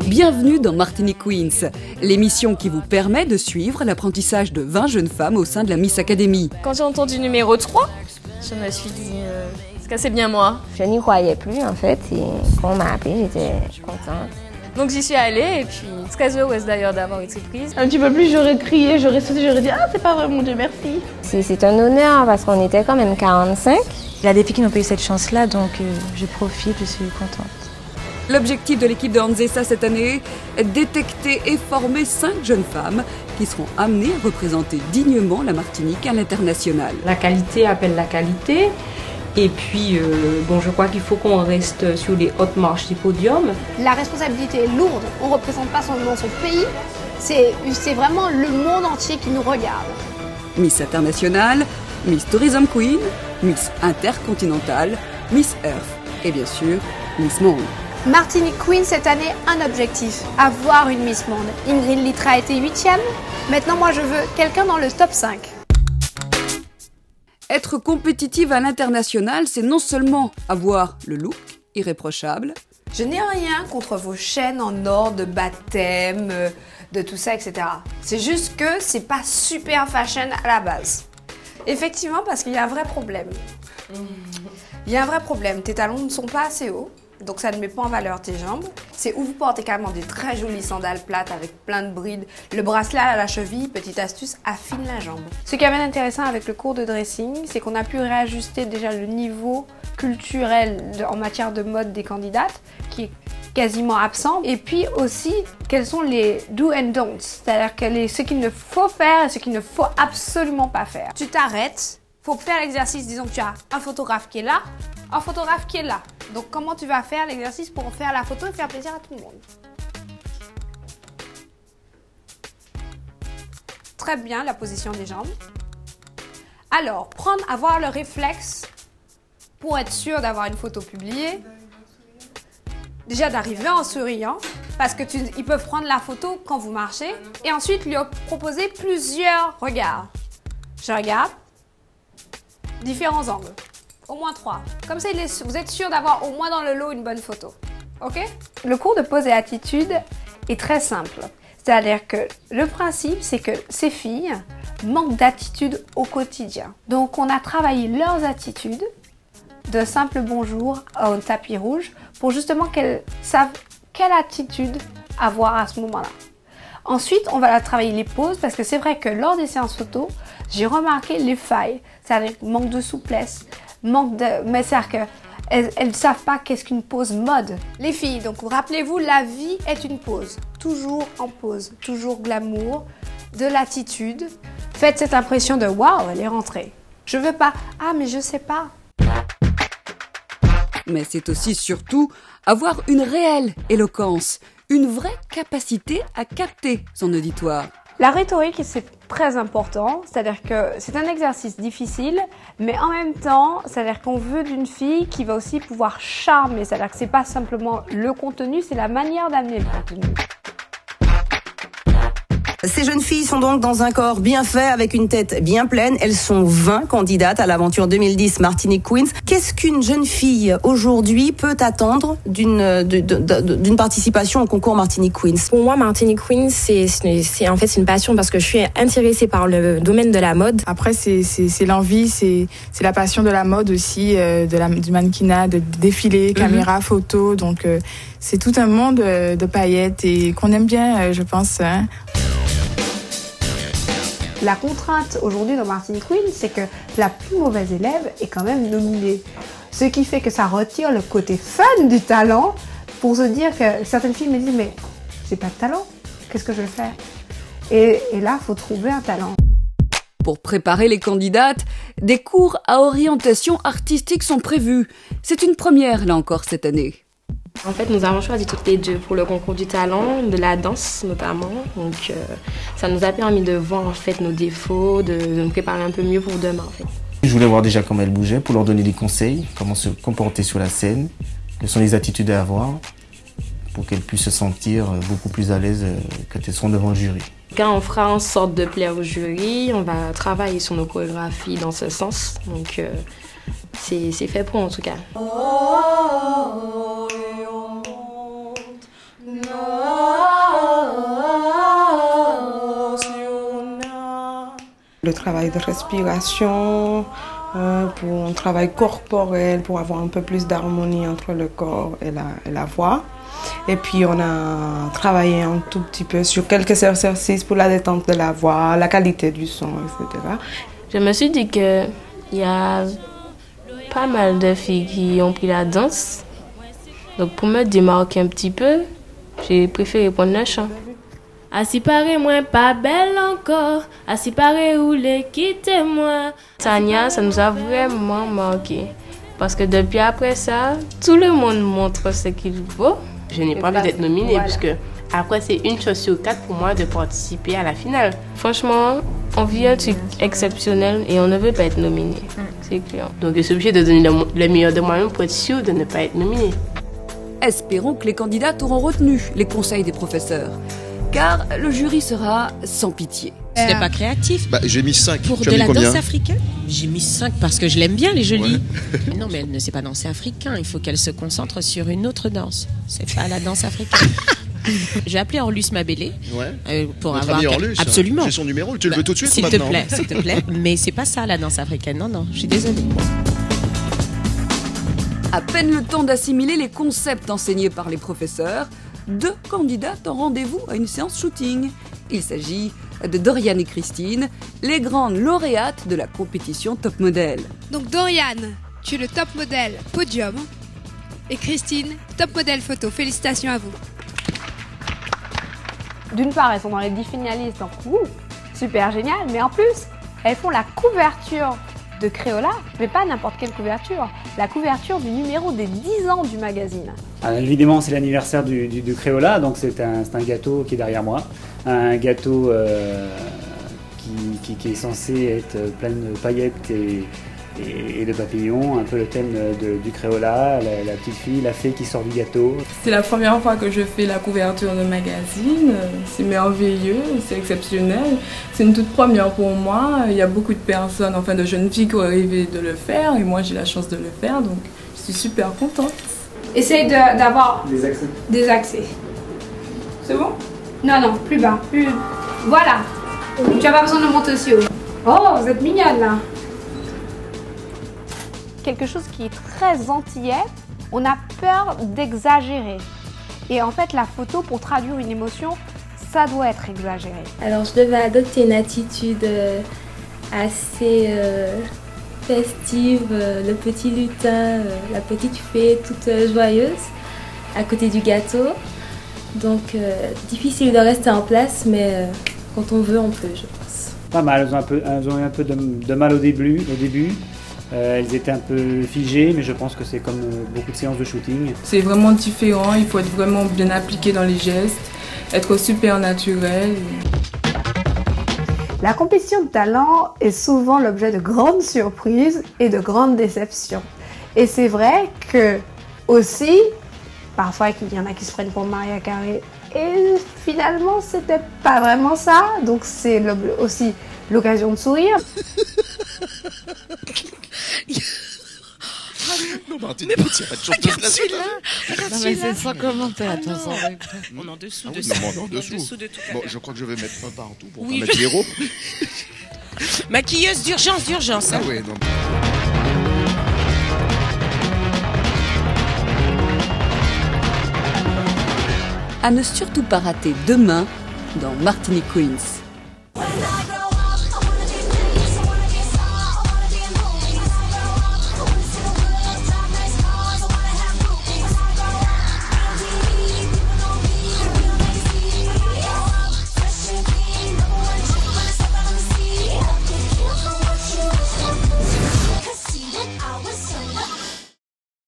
Bienvenue dans Martinique Queens, l'émission qui vous permet de suivre l'apprentissage de 20 jeunes femmes au sein de la Miss Academy. Quand j'ai entendu numéro 3, je me suis dit, est-ce que c'est bien moi? Je n'y croyais plus en fait, et quand on m'a appelée, j'étais contente. Donc j'y suis allée et puis très heureuse d'ailleurs d'avoir été prise. Un petit peu plus, j'aurais crié, j'aurais sauté, j'aurais dit « Ah, c'est pas vrai, mon Dieu, merci !» C'est un honneur parce qu'on était quand même 45. Il y a des filles qui n'ont pas eu cette chance-là, donc je profite, je suis contente. L'objectif de l'équipe de Hanzessa cette année est de détecter et former 5 jeunes femmes qui seront amenées à représenter dignement la Martinique à l'international. La qualité appelle la qualité. Et puis, je crois qu'il faut qu'on reste sur les hautes marches du podium. La responsabilité est lourde. On ne représente pas son pays. C'est vraiment le monde entier qui nous regarde. Miss International, Miss Tourism Queen, Miss Intercontinental, Miss Earth et bien sûr, Miss Monde. Martinique Queen cette année, un objectif, avoir une Miss Monde. Ingrid Litra a été 8e. Maintenant, moi, je veux quelqu'un dans le top 5. Être compétitive à l'international, c'est non seulement avoir le look irréprochable. Je n'ai rien contre vos chaînes en or de baptême, de tout ça, etc. C'est juste que c'est pas super fashion à la base. Effectivement, parce qu'il y a un vrai problème. Il y a un vrai problème. Tes talons ne sont pas assez hauts. Donc ça ne met pas en valeur tes jambes. C'est où vous portez carrément des très jolies sandales plates avec plein de brides. Le bracelet à la cheville, petite astuce, affine la jambe. Ce qui est bien intéressant avec le cours de dressing, c'est qu'on a pu réajuster déjà le niveau culturel en matière de mode des candidates, qui est quasiment absent. Et puis aussi, quels sont les do and don'ts, c'est-à-dire ce qu'il ne faut faire et ce qu'il ne faut absolument pas faire. Tu t'arrêtes, faut faire l'exercice, disons que tu as un photographe qui est là, un photographe qui est là. Donc comment tu vas faire l'exercice pour faire la photo et faire plaisir à tout le monde? Très bien, la position des jambes. Alors, avoir le réflexe pour être sûr d'avoir une photo publiée. Déjà d'arriver en souriant, parce que ils peuvent prendre la photo quand vous marchez. Et ensuite lui proposer plusieurs regards. Je regarde, différents angles. Au moins 3. Comme ça, vous êtes sûr d'avoir au moins dans le lot une bonne photo. Ok? Le cours de pose et attitude est très simple. C'est-à-dire que le principe, c'est que ces filles manquent d'attitude au quotidien. Donc, on a travaillé leurs attitudes, de simple bonjour au tapis rouge, pour justement qu'elles savent quelle attitude avoir à ce moment-là. Ensuite, on va travailler les poses, parce que c'est vrai que lors des séances photo, j'ai remarqué les failles, c'est-à-dire manque de souplesse, mais c'est-à-dire qu'elles ne savent pas qu'est-ce qu'une pose mode. Les filles, donc rappelez-vous, la vie est une pose. Toujours en pose, toujours glamour, de l'attitude. Faites cette impression de « waouh, elle est rentrée ». Je veux pas « ah, mais je sais pas ». Mais c'est aussi surtout avoir une réelle éloquence, une vraie capacité à capter son auditoire. La rhétorique, c'est très important, c'est-à-dire que c'est un exercice difficile, mais en même temps, c'est-à-dire qu'on veut d'une fille qui va aussi pouvoir charmer, c'est-à-dire que c'est pas simplement le contenu, c'est la manière d'amener le contenu. Ces jeunes filles sont donc dans un corps bien fait, avec une tête bien pleine. Elles sont 20 candidates à l'aventure 2010 Martinique Queens. Qu'est-ce qu'une jeune fille aujourd'hui peut attendre d'une participation au concours Martinique Queens? Pour moi, Martinique Queens, c'est une passion parce que je suis intéressée par le domaine de la mode. Après, c'est l'envie, c'est la passion de la mode aussi, du mannequinat, de défilé, caméra, photo. Donc, c'est tout un monde de paillettes et qu'on aime bien, je pense. Hein. La contrainte aujourd'hui dans Martinique Queen, c'est que la plus mauvaise élève est quand même nominée. Ce qui fait que ça retire le côté fun du talent pour se dire que certaines filles me disent « mais j'ai pas de talent, qu'est-ce que je vais faire ?» Et là, il faut trouver un talent. Pour préparer les candidates, des cours à orientation artistique sont prévus. C'est une première, là encore, cette année. En fait, nous avons choisi toutes les deux pour le concours du talent, de la danse notamment. Donc, ça nous a permis de voir en fait nos défauts, de nous préparer un peu mieux pour demain en fait. Je voulais voir déjà comment elles bougeaient pour leur donner des conseils, comment se comporter sur la scène, quelles sont les attitudes à avoir pour qu'elles puissent se sentir beaucoup plus à l'aise quand elles seront devant le jury. Quand on fera en sorte de plaire au jury, on va travailler sur nos chorégraphies dans ce sens. Donc, c'est fait pour en tout cas. travail de respiration, pour un travail corporel, pour avoir un peu plus d'harmonie entre le corps et la voix. Et puis on a travaillé un tout petit peu sur quelques exercices pour la détente de la voix, la qualité du son, etc. Je me suis dit qu'il y a pas mal de filles qui ont pris la danse. Donc pour me démarquer un petit peu, j'ai préféré prendre le chant. À si paraît moins pas belle encore, à si paraît où les quitter moi. Tania, ça nous a vraiment marqué. Parce que depuis après ça, tout le monde montre ce qu'il vaut. Je n'ai pas envie d'être nominée, puisque après c'est une chose sur 4 pour moi de participer à la finale. Franchement, on vit un truc exceptionnel et on ne veut pas être nominé. C'est clair. Donc je suis obligée de donner le meilleur de moi-même pour être sûre de ne pas être nominée. Espérons que les candidates auront retenu les conseils des professeurs, car le jury sera sans pitié. C'était pas créatif. J'ai mis 5. Pour de la danse africaine, j'ai mis 5 parce que je l'aime bien, les jolies. Ouais. Non, mais elle ne sait pas danser africain. Il faut qu'elle se concentre sur une autre danse. C'est pas la danse africaine. J'ai appelé Orlus Mabélé pour notre avoir ami Orlus, absolument. J'ai son numéro. Tu le veux tout de suite s'il maintenant? S'il te plaît. Mais c'est pas ça la danse africaine. Non, je suis désolée. À peine le temps d'assimiler les concepts enseignés par les professeurs, 2 candidates ont rendez-vous à une séance shooting. Il s'agit de Dorian et Christine, les grandes lauréates de la compétition Top Model. Donc Dorian, tu es le top modèle podium. Et Christine, top modèle photo. Félicitations à vous. D'une part, elles sont dans les 10 finalistes, donc super génial. Mais en plus, elles font la couverture de Créola, mais pas n'importe quelle couverture. La couverture du numéro des 10 ans du magazine. Alors, évidemment, c'est l'anniversaire du Créola, donc c'est un gâteau qui est derrière moi. Un gâteau qui est censé être plein de paillettes et de papillons, un peu le thème du Créola, la petite fille, la fée qui sort du gâteau. C'est la première fois que je fais la couverture de magazine, c'est merveilleux, c'est exceptionnel, c'est une toute première pour moi. Il y a beaucoup de personnes, enfin de jeunes filles qui ont rêvé de le faire et moi j'ai la chance de le faire, donc je suis super contente. Essaye d'avoir des accès. C'est bon? Non, plus bas. Voilà. Tu n'as pas besoin de monter aussi haut. Oh, vous êtes mignonne là. Quelque chose qui est très antillais, on a peur d'exagérer. Et en fait, la photo, pour traduire une émotion, ça doit être exagéré. Alors, je devais adopter une attitude assez festive, le petit lutin, la petite fée toute joyeuse à côté du gâteau. Donc, difficile de rester en place, mais quand on veut, on peut, je pense. Pas mal, elles ont eu un peu de mal au début. Elles étaient un peu figées, mais je pense que c'est comme beaucoup de séances de shooting. C'est vraiment différent, il faut être vraiment bien appliqué dans les gestes, être super naturel. La compétition de talent est souvent l'objet de grandes surprises et de grandes déceptions. Et c'est vrai que aussi, parfois il y en a qui se prennent pour Maria Carey et finalement c'était pas vraiment ça, donc c'est aussi l'occasion de sourire. Non, Martine, il n'y a pas de chance de place. Non, mais c'est sans commentaire, attention. On est en dessous de ça. En dessous de tout. Bon, je crois que je vais mettre un partout pour pas mettre zéro. Maquilleuse d'urgence. Ah ouais, non. À ne surtout pas rater demain dans Martinique Queens.